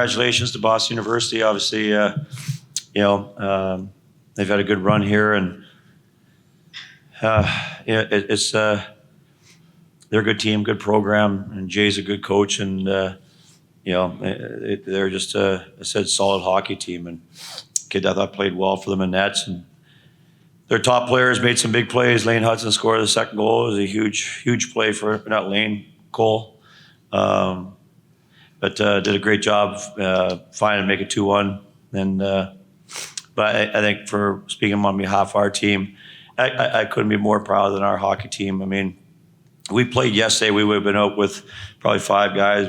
congratulations to Boston University. Obviously, they've had a good run here, and they're a good team, good program, and Jay's a good coach, and they're just I said solid hockey team, and kid I thought played well for them in nets, and their top players made some big plays. Lane Hudson scored the second goal. It was a huge play for not Lane, Cole, but did a great job finding to make it 2-1. And but I think for speaking on behalf of our team, I couldn't be more proud than our hockey team. I mean, we played yesterday. We would have been out with probably 5 guys.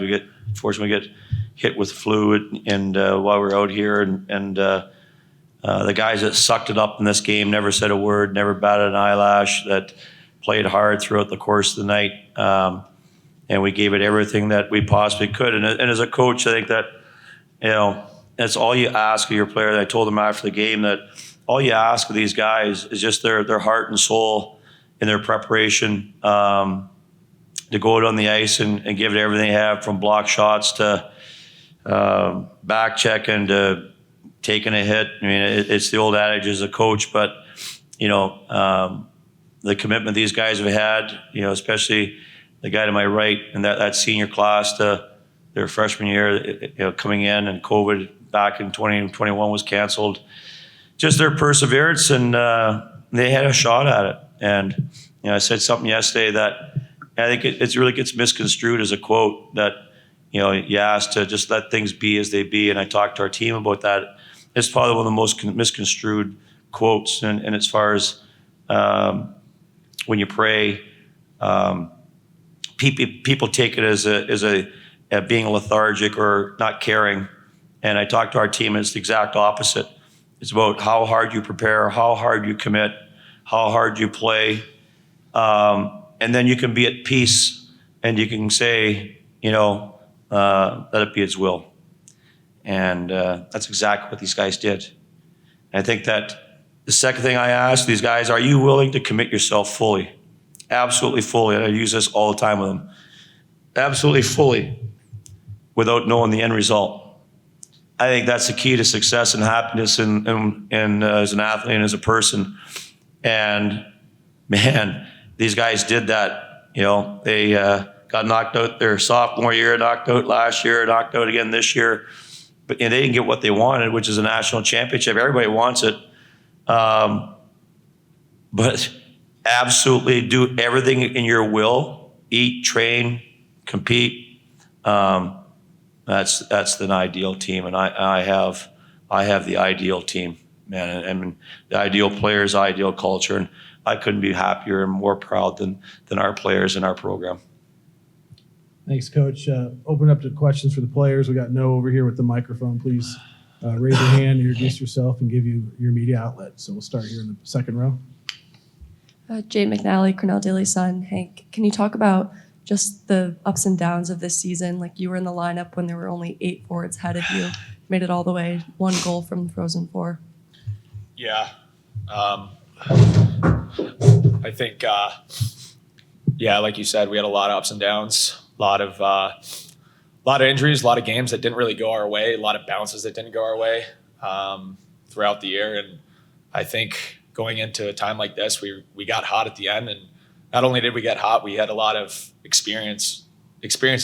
Fortunately, we get hit with flu and while we were out here, and the guys that sucked it up in this game never said a word, never batted an eyelash, that played hard throughout the course of the night. And we gave it everything that we possibly could. And as a coach, I think that, that's all you ask of your player. I told them after the game that all you ask of these guys is just their heart and soul in their preparation to go out on the ice and give it everything they have, from block shots to back checking to taking a hit. I mean, it's the old adage as a coach, but, the commitment these guys have had, especially the guy to my right and that senior class to their freshman year, coming in, and COVID back in 2021 was canceled. Just their perseverance, and they had a shot at it. And I said something yesterday that I think it really gets misconstrued as a quote that you asked to just let things be as they be. And I talked to our team about that. It's probably one of the most misconstrued quotes. And as far as when you pray, people take it as being lethargic or not caring. And I talked to our team, and it's the exact opposite. It's about how hard you prepare, how hard you commit, how hard you play. And then you can be at peace, and you can say, let it be His will. And that's exactly what these guys did. And I think that the second thing I ask these guys, are you willing to commit yourself fully? Absolutely fully. And I use this all the time with them. Absolutely fully, without knowing the end result. I think that's the key to success and happiness and as an athlete and as a person. And man, these guys did that. They got knocked out their sophomore year, knocked out last year, knocked out again this year. But they didn't get what they wanted, which is a national championship. Everybody wants it. But absolutely do everything in your will. Eat, train, compete. That's an ideal team, and I have the ideal team, man, and the ideal players, ideal culture, and I couldn't be happier and more proud than our players in our program. Thanks, Coach. Open up to questions for the players. We got Noah over here with the microphone. Please raise your hand, introduce yourself, and give you your media outlet. So we'll start here in the second row. Jade McNally, Cornell Daily Sun. Hank, can you talk about just the ups and downs of this season? Like, you were in the lineup when there were only 8 forwards ahead of you, made it all the way, 1 goal from the Frozen Four. Yeah. I think, like you said, we had a lot of ups and downs, a lot of injuries, a lot of games that didn't really go our way, a lot of bounces that didn't go our way throughout the year. And I think going into a time like this, we got hot at the end, and not only did we get hot, we had a lot of experiences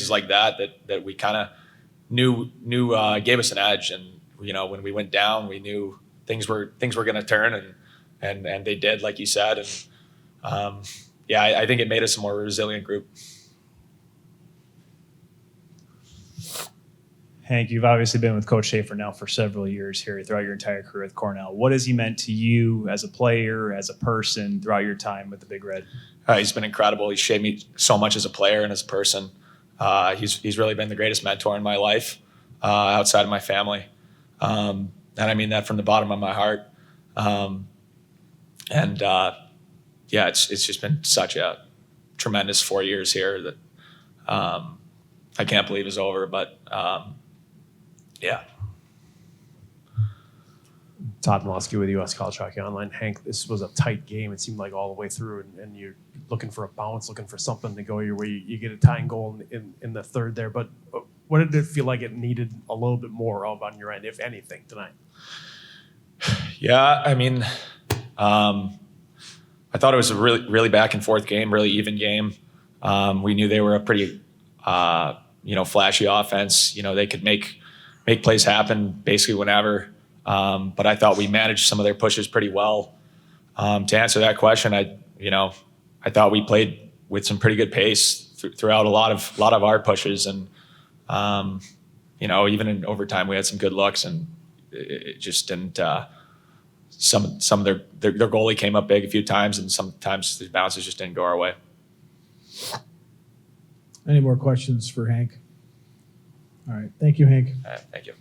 like that we kind of knew gave us an edge. And when we went down, we knew things were going to turn, and they did, like you said. And I think it made us a more resilient group. Hank, you've obviously been with Coach Schaefer now for several years here throughout your entire career with Cornell. What has he meant to you as a player, as a person, throughout your time with the Big Red? He's been incredible. He's shaped me so much as a player and as a person. He's really been the greatest mentor in my life, outside of my family. And I mean that from the bottom of my heart. It's just been such a tremendous 4 years here that I can't believe is over, but Todd Milosky with US College Hockey Online. Hank, this was a tight game. It seemed like all the way through, and you're looking for a bounce, looking for something to go your way. You get a tying goal in the third there, but what did it feel like it needed a little bit more of on your end, if anything, tonight? Yeah, I mean, I thought it was a really back and forth game, really even game. We knew they were a pretty, flashy offense. They could make plays happen basically whenever. But I thought we managed some of their pushes pretty well. To answer that question, I thought we played with some pretty good pace throughout a lot of our pushes, and even in overtime we had some good looks, and it just didn't. Some of their goalie came up big a few times, and sometimes the bounces just didn't go our way. Any more questions for Hank? All right. Thank you, Hank. Thank you.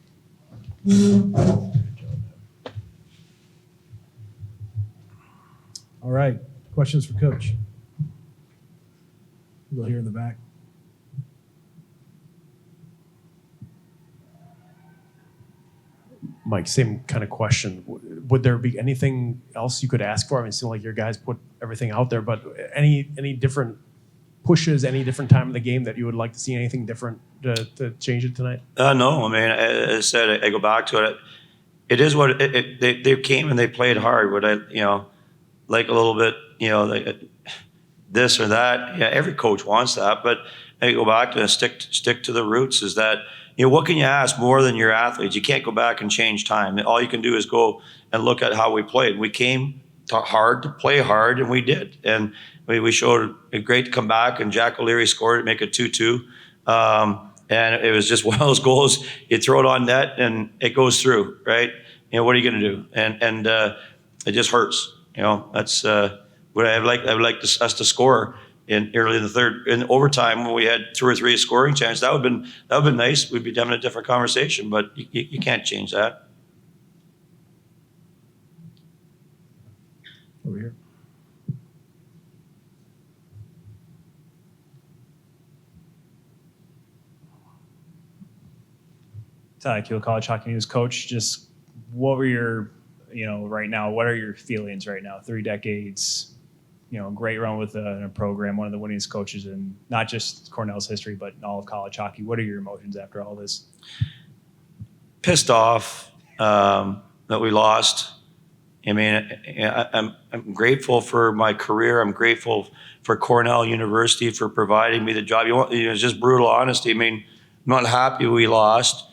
All right. Questions for Coach? We'll go here in the back. Mike, same kind of question. Would there be anything else you could ask for? I mean, it seemed like your guys put everything out there, but any different pushes, any different time of the game that you would like to see anything different to change it tonight? No, I mean, as I said, I go back to it. It is what they came and they played hard. Would I, like a little bit, like this or that? Yeah, every coach wants that, but I go back to stick to the roots. Is that what can you ask more than your athletes? You can't go back and change time. All you can do is go and look at how we played. We came hard to play hard, and we did. And we showed a great comeback, and Jack O'Leary scored it, make it 2-2. And it was just one of those goals. You throw it on net, and it goes through, right? What are you going to do? And it just hurts. That's what I would like us to score early in the third, in overtime when we had 2 or 3 scoring chances. That would have been nice. We'd be having a different conversation, but you can't change that. Over here. Ty Keel, College Hockey News coach. Just what were your, right now, what are your feelings right now? 3 decades, great run with a program, one of the winningest coaches in not just Cornell's history, but in all of college hockey. What are your emotions after all this? Pissed off that we lost. I mean, I'm grateful for my career. I'm grateful for Cornell University for providing me the job. It's just brutal honesty. I mean, I'm not happy we lost.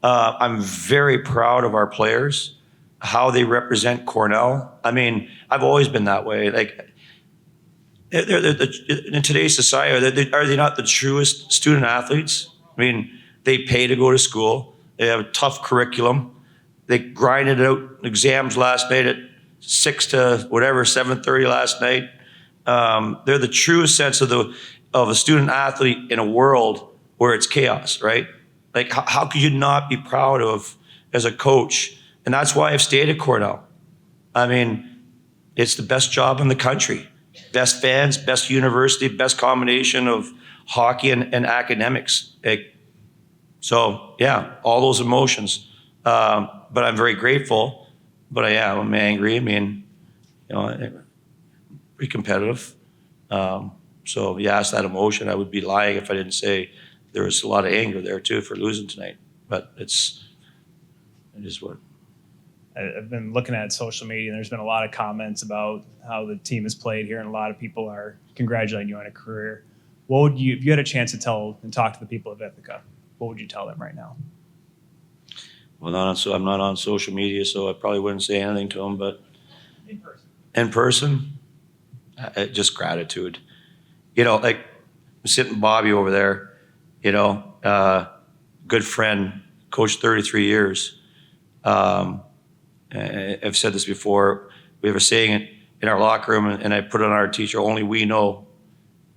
I'm very proud of our players, how they represent Cornell. I mean, I've always been that way. Like, in today's society, are they not the truest student athletes? I mean, they pay to go to school. They have a tough curriculum. They grinded out exams last night at 6 to whatever, 7:30 last night. They're the truest sense of a student athlete in a world where it's chaos, right? Like, how could you not be proud of as a coach? And that's why I've stayed at Cornell. I mean, it's the best job in the country. Best fans, best university, best combination of hockey and academics. So, yeah, all those emotions. But I'm very grateful. But I'm angry. I mean, pretty competitive. So, you ask that emotion, I would be lying if I didn't say there was a lot of anger there too for losing tonight. But it is what. I've been looking at social media, and there's been a lot of comments about how the team has played here, and a lot of people are congratulating you on a career. What would you, if you had a chance to tell and talk to the people of Ithaca, what would you tell them right now? Well, I'm not on social media, so I probably wouldn't say anything to them. But in person, just gratitude. Like I'm sitting Bobby over there. Good friend, coached 33 years. I've said this before. We have a saying in our locker room, and I put it on our teacher, only we know,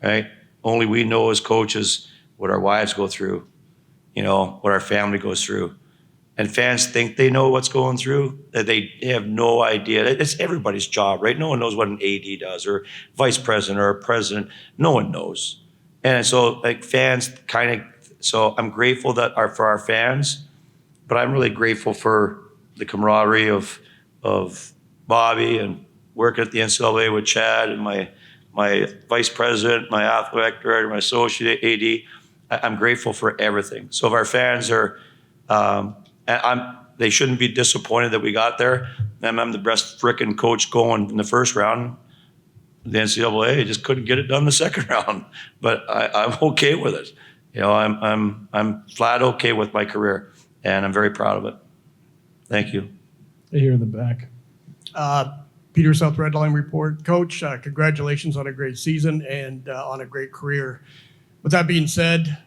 right? Only we know as coaches what our wives go through, what our family goes through. And fans think they know what's going through. They have no idea. It's everybody's job, right? No one knows what an AD does or vice president or a president. No one knows. And so fans so I'm grateful for our fans, but I'm really grateful for the camaraderie of Bobby and working at the NCAA with Chad and my vice president, my athletic director, my associate AD. I'm grateful for everything. So if our fans are, they shouldn't be disappointed that we got there. I'm the best frickin' coach going in the first round. The NCAA just couldn't get it done the second round, but I'm okay with it. You know, I'm flat okay with my career, and I'm very proud of it. Thank you. Here in the back. Peter South Red Line Report. Coach, congratulations on a great season and on a great career. With that being said,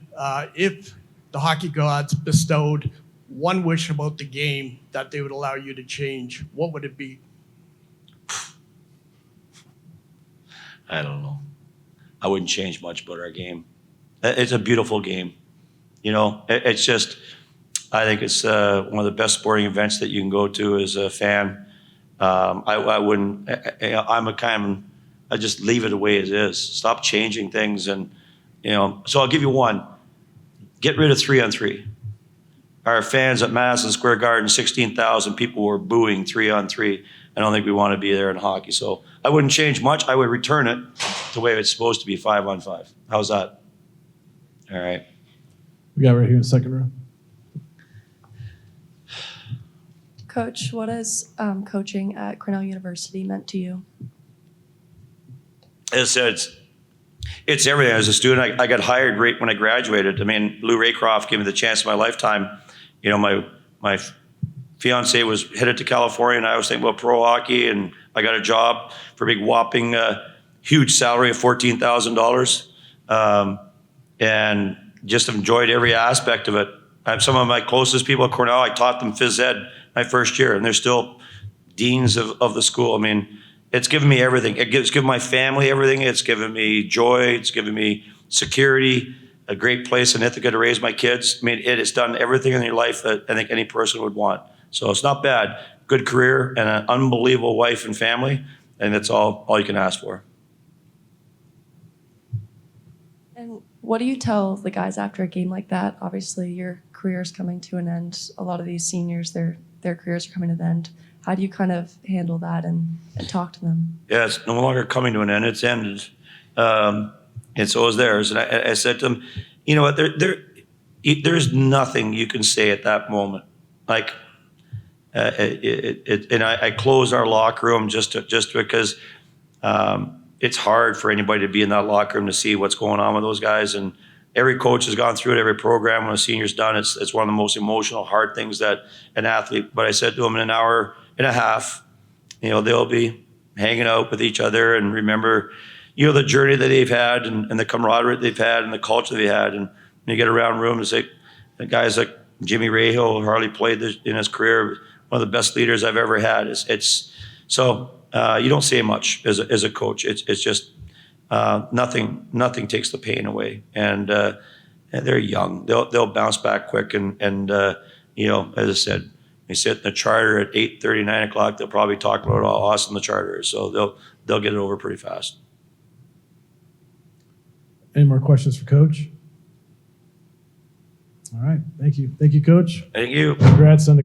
if the hockey gods bestowed one wish about the game that they would allow you to change, what would it be? I don't know. I wouldn't change much about our game. It's a beautiful game. You know, it's just, I think it's one of the best sporting events that you can go to as a fan. I wouldn't, I just leave it the way it is. Stop changing things. And, you know, so I'll give you one. Get rid of 3-on-3. Our fans at Madison Square Garden, 16,000 people were booing 3-on-3. I don't think we want to be there in hockey. So I wouldn't change much. I would return it the way it's supposed to be, 5-on-5. How's that? All right. We got right here in the second row. Coach, what has coaching at Cornell University meant to you? As I said, it's everything. As a student, I got hired right when I graduated. I mean, Lou Raycroft gave me the chance of my lifetime. You know, my fiance was headed to California, and I was thinking about pro hockey, and I got a job for a big whopping huge salary of $14,000, and just enjoyed every aspect of it. I have some of my closest people at Cornell. I taught them phys ed my first year, and they're still deans of the school. I mean, it's given me everything. It's given my family everything. It's given me joy. It's given me security, a great place in Ithaca to raise my kids. I mean, it has done everything in your life that I think any person would want. So it's not bad. Good career and an unbelievable wife and family, and that's all you can ask for. And what do you tell the guys after a game like that? Obviously, your career is coming to an end. A lot of these seniors, their careers are coming to an end. How do you kind of handle that and talk to them? Yeah, it's no longer coming to an end. It's ended. And so is theirs. And I said to them, you know what, there's nothing you can say at that moment. Like, and I closed our locker room just because it's hard for anybody to be in that locker room to see what's going on with those guys. And every coach has gone through it, every program when a senior's done, it's one of the most emotional, hard things that an athlete, but I said to them, in an hour and a half, you know, they'll be hanging out with each other and remember, you know, the journey that they've had and the camaraderie they've had and the culture they've had. And you get around rooms like guys like Jimmy Rahill, who hardly played in his career, one of the best leaders I've ever had. So you don't say much as a coach. It's just nothing takes the pain away. And they're young. They'll bounce back quick. And you know, as I said, they sit in the charter at 8:30, 9 o'clock. They'll probably talk about how awesome the charter is. So they'll get it over pretty fast. Any more questions for Coach? All right. Thank you. Thank you, Coach. Thank you. Congrats on the